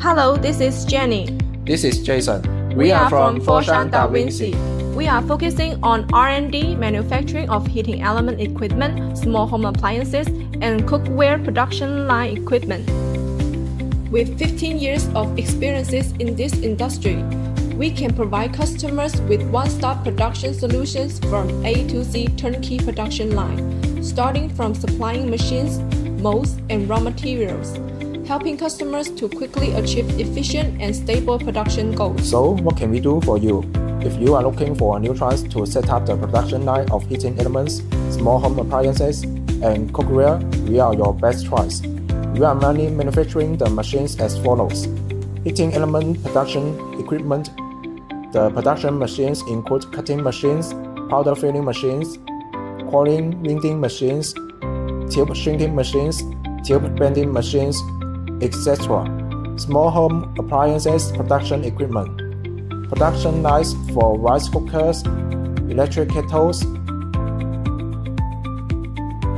Hello, this is Jenny. This is Jason. We are from Foshan Davinci. We are focusing on R&D, manufacturing of heating element equipment, small home appliances, and cookware production line equipment. With 15 years of experiences in this industry, we can provide customers with one-stop production solutions from A to Z turnkey production line, starting from supplying machines, molds, and raw materials, helping customers to quickly achieve efficient and stable production goals. So, what can we do for you? If you are looking for a new chance to set up the production line of heating elements, small home appliances, and cookware, we are your best choice. We are mainly manufacturing the machines as follows: heating element production equipment. The production machines include cutting machines, powder filling machines, coiling winding machines, tube shrinking machines, tube bending machines, etc. Small home appliances production equipment. Production lines for rice cookers, electric kettles,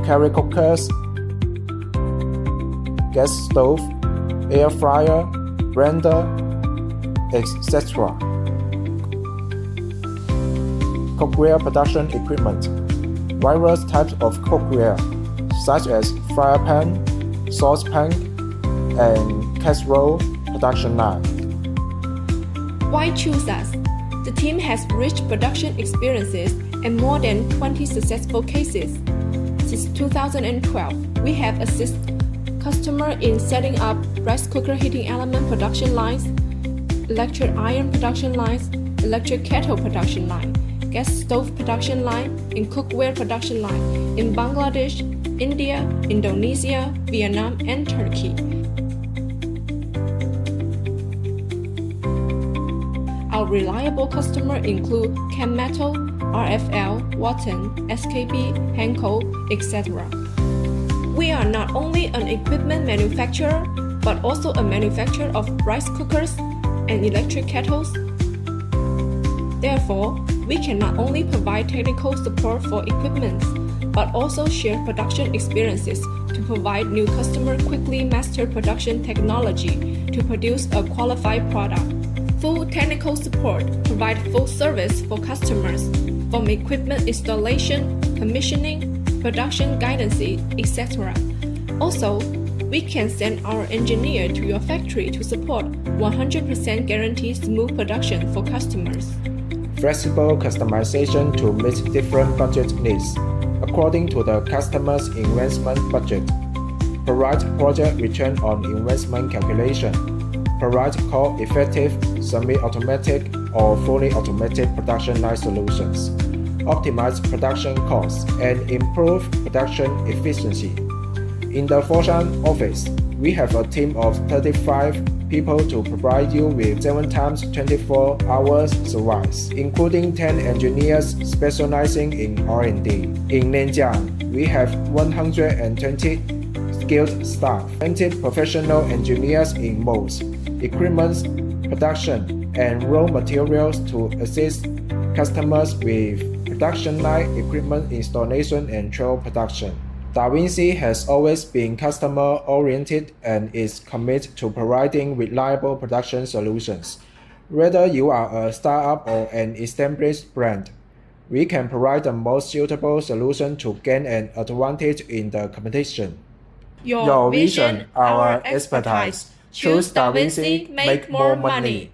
carry cookers, gas stove, air fryer, blender, etc. Cookware production equipment. Various types of cookware, such as fry pan, saucepan, and casserole production line. Why choose us? The team has rich production experiences and more than 20 successful cases. Since 2012, we have assisted customers in setting up rice cooker heating element production lines, electric iron production lines, electric kettle production line, gas stove production line, and cookware production line in Bangladesh, India, Indonesia, Vietnam, and Turkey. Our reliable customers include Chem-Metal, RFL, Watton, SKB, Henkel, etc. We are not only an equipment manufacturer, but also a manufacturer of rice cookers and electric kettles. Therefore, we can not only provide technical support for equipment, but also share production experiences to provide new customers quickly master production technology to produce a qualified product. Full technical support provide full service for customers, from equipment installation, commissioning, production guidance, etc. Also, we can send our engineer to your factory to support 100% guarantee smooth production for customers. Flexible customization to meet different budget needs, according to the customer's investment budget. Provide project return on investment calculation. Provide cost-effective, semi-automatic, or fully automatic production line solutions. Optimize production costs and improve production efficiency. In the Foshan office, we have a team of 35 people to provide you with 7 times 24 hours service, including 10 engineers specializing in R&D. In Nanjiang, we have 120 skilled staff, 20 professional engineers in molds, equipment, production, and raw materials to assist customers with production line equipment installation and trial production. Davinci has always been customer-oriented and is committed to providing reliable production solutions. Whether you are a startup or an established brand, we can provide the most suitable solution to gain an advantage in the competition. Your vision, our expertise. Choose Davinci, make more money.